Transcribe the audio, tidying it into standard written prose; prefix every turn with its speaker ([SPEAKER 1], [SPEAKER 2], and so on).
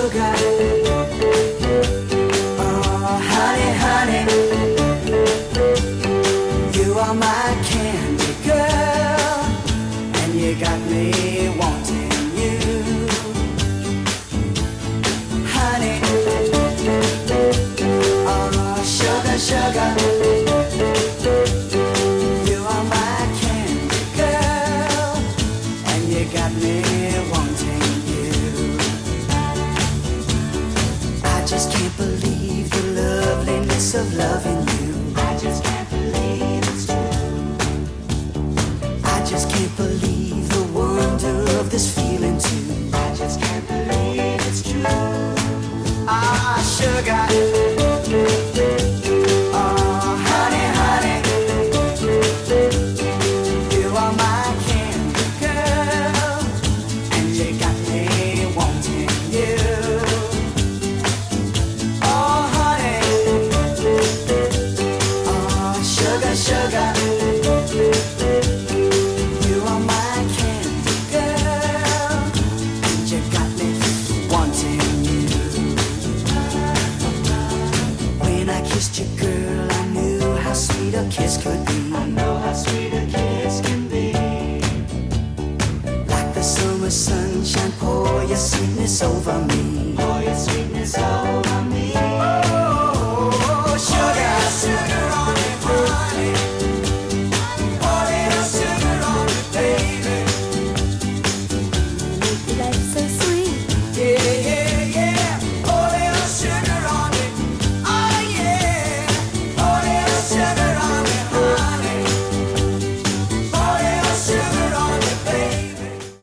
[SPEAKER 1] sugar. Oh, honey, honey, you are my candy girl, and you got me wanting you. Honey, oh, sugar, sugar, you are my candy girl, and you got me wanting you. I just can't believe the loveliness of loving you. I just can't believe it's true. I just can't believe the wonder of this feeling too. I just can't believe it's true. Ah, sugar. Oh, honey, honey, you are my candy girl, and you got me wanting you. Oh, honey, oh, sugar, sugar, you are my candy girl, and you got me wanting you. When I kissed you, girl, I knew how sweet a kiss could be. I know how sweet a kiss can be. Like the summer sunshine, pour your sweetness over me.